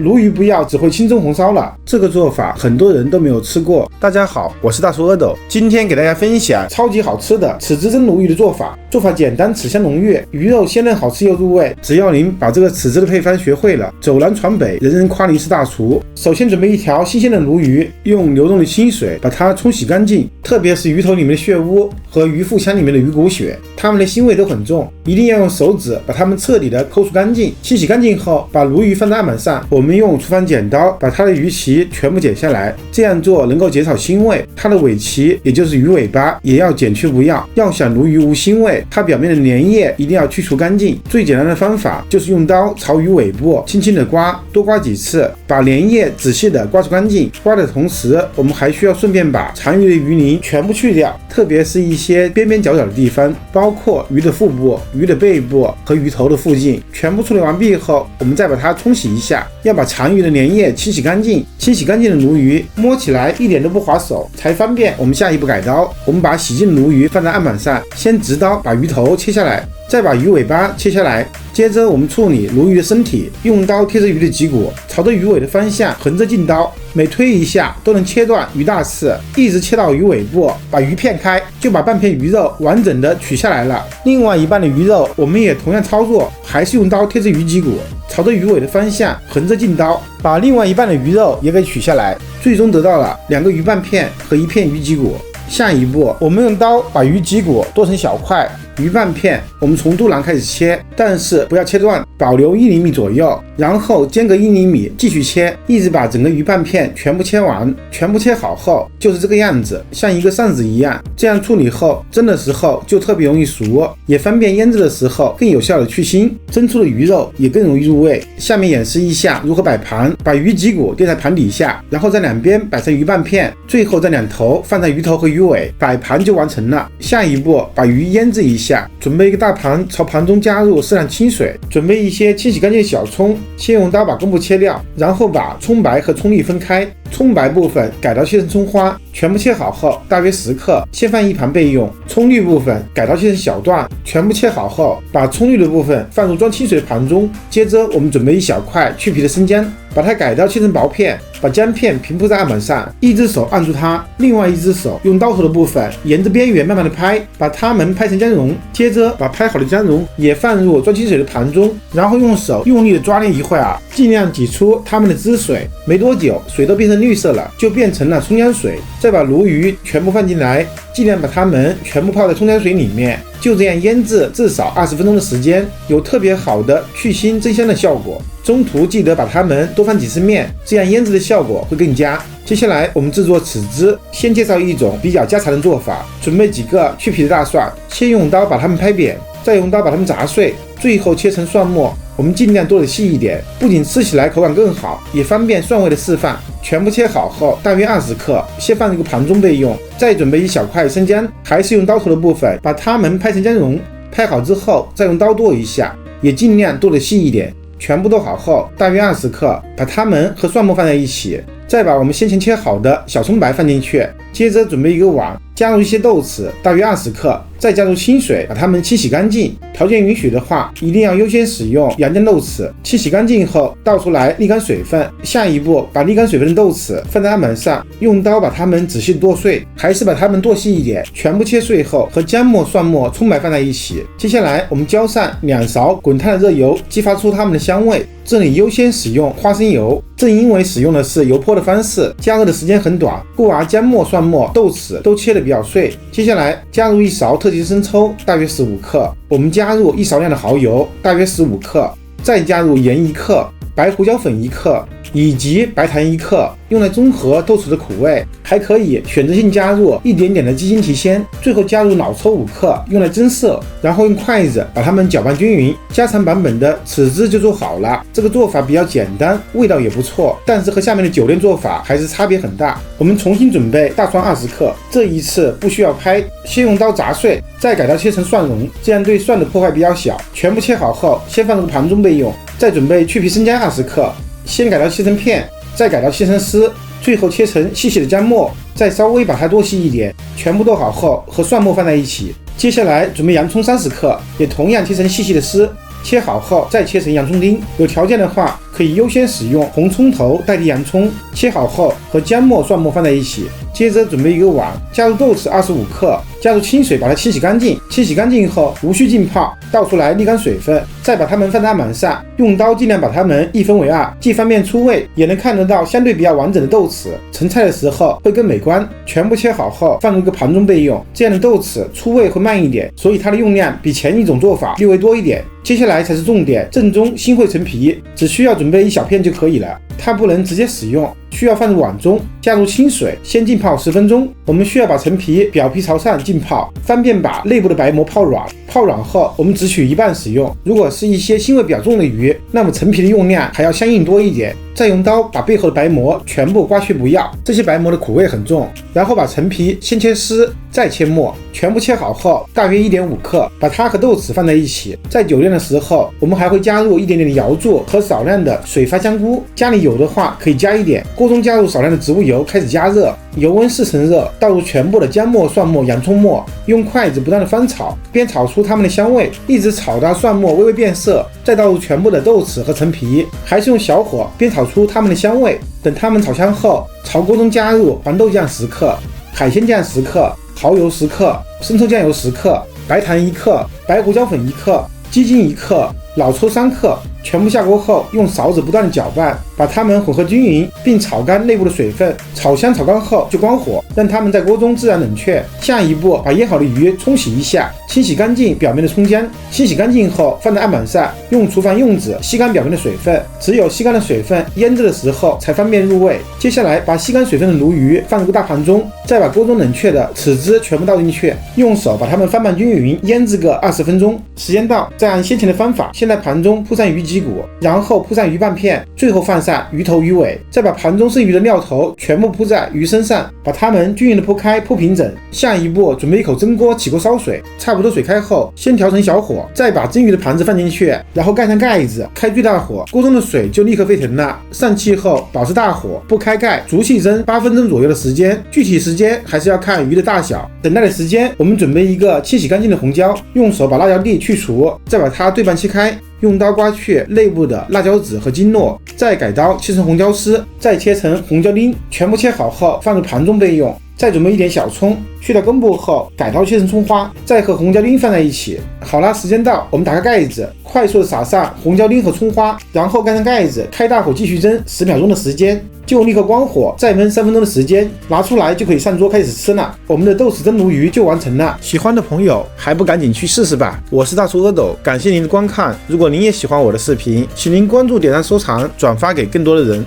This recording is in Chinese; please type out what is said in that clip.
鲈鱼不要只会清蒸红烧了。这个做法很多人都没有吃过。大家好，我是大叔阿斗，今天给大家分享超级好吃的豉汁蒸鲈鱼的做法。做法简单，豉香浓郁，鱼肉鲜嫩好吃又入味。只要您把这个豉汁的配方学会了，走南闯北，人人夸你是大厨。首先准备一条新鲜的鲈鱼，用流动的清水把它冲洗干净，特别是鱼头里面的血污和鱼腹腔里面的鱼骨血，它们的腥味都很重，一定要用手指把它们彻底的抠除干净。清洗干净后，把鲈鱼放在案板上，我们用厨房剪刀把它的鱼鳍全部剪下来，这样做能够减少腥味。它的尾鳍，也就是鱼尾巴，也要剪去不要。要想鲈鱼无腥味，它表面的粘液一定要去除干净。最简单的方法就是用刀朝鱼尾部轻轻的刮，多刮几次，把粘液仔细的刮除干净。刮的同时，我们还需要顺便把残余的鱼鳞全部去掉，特别是一些边边角角的地方，包括鱼的腹部、鱼的背部和鱼头的附近。全部处理完毕后，我们再把它冲洗一下，要把残余的粘液清洗干净。清洗干净的鲈鱼摸起来一点都不滑手，才方便我们下一步改刀。我们把洗净的鲈鱼放在案板上，先直刀把鱼头切下来，再把鱼尾巴切下来。接着我们处理鲈鱼的身体，用刀贴着鱼的脊骨，朝着鱼尾的方向横着进刀，每推一下都能切断鱼大刺，一直切到鱼尾部，把鱼片开，就把半片鱼肉完整的取下来了。另外一半的鱼肉我们也同样操作，还是用刀贴着鱼脊骨，朝着鱼尾的方向横着进刀，把另外一半的鱼肉也给取下来，最终得到了2个鱼瓣片和1片鱼脊骨。下一步，我们用刀把鱼脊骨剁成小块，鱼瓣片我们从肚腩开始切，但是不要切断，保留1厘米左右，然后间隔1厘米继续切，一直把整个鱼瓣片全部切完。全部切好后就是这个样子，像一个扇子一样。这样处理后，蒸的时候就特别容易熟，也方便腌制的时候更有效的去腥，蒸出的鱼肉也更容易入味。下面演示一下如何摆盘，把鱼脊骨垫在盘底下，然后在两边摆成鱼瓣片，最后在两头放在鱼头和鱼尾，摆盘就完成了。下一步把鱼腌制一下，准备一个大盘，朝盘中加入适量清水，准备一些清洗干净的小葱，先用刀把根部切掉，然后把葱白和葱粒分开，葱白部分改刀切成葱花，全部切好后大约10克，先放一旁备用。葱绿部分改刀切成小段，全部切好后，把葱绿的部分放入装清水的盘中。接着我们准备一小块去皮的生姜，把它改刀切成薄片，把姜片平铺在案板上，一只手按住它，另外一只手用刀头的部分沿着边缘慢慢的拍，把它们拍成姜蓉。接着把拍好的姜蓉也放入装清水的盘中，然后用手用力的抓捏一会儿，尽量挤出它们的汁水。没多久，水都变成绿色了，就变成了葱姜水。再把鲈鱼全部放进来，尽量把它们全部泡在葱姜水里面，就这样腌制至少20分钟的时间，有特别好的去腥增香的效果。中途记得把它们多翻几次面，这样腌制的效果会更佳。接下来我们制作豉汁，先介绍一种比较家常的做法。准备几个去皮的大蒜，先用刀把它们拍扁，再用刀把它们砸碎，最后切成蒜末。我们尽量剁得细一点，不仅吃起来口感更好，也方便蒜味的释放。全部切好后大约20克，先放一个盘中备用。再准备一小块生姜，还是用刀头的部分把它们拍成姜蓉，拍好之后再用刀剁一下，也尽量剁得细一点。全部剁好后大约20克，把它们和蒜末放在一起，再把我们先前切好的小葱白放进去。接着准备一个碗，加入一些豆豉大约20克，再加入清水把它们清洗干净。条件允许的话，一定要优先使用洋姜豆豉。清洗干净后倒出来沥干水分。下一步把沥干水分的豆豉放在案板上，用刀把它们仔细剁碎，还是把它们剁细一点。全部切碎后和姜末、蒜末、葱白放在一起。接下来我们浇上2勺滚烫的热油，激发出它们的香味。这里优先使用花生油，正因为使用的是油泼的方式，加热的时间很短，故而姜末、蒜末、豆豉都切得比较碎。接下来加入1勺特级生抽，大约15克。我们加入1勺量的蚝油，大约15克，再加入盐1克、白胡椒粉1克以及白糖1克，用来中和豆豉的苦味。还可以选择性加入一点点的鸡精提鲜，最后加入老抽5克，用来增色，然后用筷子把它们搅拌均匀。家常版本的豉汁就做好了。这个做法比较简单，味道也不错，但是和下面的酒店做法还是差别很大。我们重新准备大蒜20克，这一次不需要拍，先用刀砸碎，再改刀切成蒜蓉，这样对蒜的破坏比较小。全部切好后先放入盘中备用。再准备去皮生姜20克，先改刀切成片，再改刀切成丝，最后切成细细的姜末，再稍微把它剁细一点。全部剁好后和蒜末放在一起。接下来准备洋葱30克，也同样切成细细的丝，切好后再切成洋葱丁。有条件的话，可以优先使用红葱头代替洋葱。切好后和姜末、蒜末放在一起，接着准备一个碗，加入豆豉25克，加入清水把它清洗干净。清洗干净后无需浸泡，倒出来沥干水分，再把它们放在案板上，用刀尽量把它们一分为二，既方便出味，也能看得到相对比较完整的豆豉，盛菜的时候会更美观。全部切好后放入一个盘中备用，这样的豆豉出味会慢一点，所以它的用量比前一种做法略微多一点。接下来才是重点，正宗新会陈皮，只需要准备一小片就可以了，它不能直接使用，需要放入碗中，加入清水，先浸泡10分钟。我们需要把陈皮表皮朝上浸泡，方便把内部的白膜泡软。泡软后，我们只取一半使用。如果是一些腥味比较重的鱼，那么陈皮的用量还要相应多一点。再用刀把背后的白膜全部刮去不要，这些白膜的苦味很重。然后把陈皮先切丝，再切末，全部切好后，大约1.5克，把它和豆豉放在一起。在久晾的时候，我们还会加入一点点的瑶柱和少量的水发香菇，家里有的话可以加一点。锅中加入少量的植物油，开始加热，油温4成热，倒入全部的姜末、蒜末、洋葱末，用筷子不断的翻炒，边炒出它们的香味，一直炒到蒜末微微变色，再倒入全部的豆豉和陈皮，还是用小火边炒出它们的香味。等它们炒香后，朝锅中加入黄豆酱10克、海鲜酱10克、蚝油10克、生抽酱油10克、白糖1克、白胡椒粉1克、鸡精1克、老抽3克，全部下锅后用勺子不断的搅拌，把它们混合均匀，并炒干内部的水分。炒香炒干后就关火，让它们在锅中自然冷却。下一步把腌好的鱼冲洗一下，清洗干净表面的葱姜。清洗干净后放在案板上，用厨房用纸吸干表面的水分，只有吸干的水分，腌制的时候才方便入味。接下来把吸干水分的鲈鱼放入个大盘中，再把锅中冷却的豉汁全部倒进去，用手把它们翻拌均匀，腌制个20分钟。时间到，再按先前的方法，先在盘中铺上鱼脊骨，然后铺上鱼瓣片，最后放上鱼头鱼尾，再把盘中剩余的料头全部铺在鱼身上，把它们均匀的铺开铺平整。下一步准备一口蒸锅，起锅烧水，差不多水开后，先调成小火，再把蒸鱼的盘子放进去，然后盖上盖子，开最大火，锅中的水就立刻沸腾了。上气后保持大火，不开盖，逐气蒸8分钟左右的时间，具体时间还是要看鱼的大小。等待的时间，我们准备一个清洗干净的红椒，用手把辣椒蒂去除，再把它对半切开，用刀刮去内部的辣椒籽和经络，再改刀切成红椒丝，再切成红椒丁，全部切好后放入盘中备用。再准备一点小葱，去掉根部后改刀切成葱花，再和红椒丁放在一起。好了，时间到，我们打开盖子，快速的撒上红椒丁和葱花，然后盖上盖子，开大火继续蒸10秒钟的时间，就立刻关火，再焖3分钟的时间，拿出来就可以上桌开始吃了。我们的豆豉蒸鲈鱼就完成了。喜欢的朋友还不赶紧去试试吧！我是大叔阿斗，感谢您的观看。如果您也喜欢我的视频，请您关注、点赞、收藏、转发给更多的人。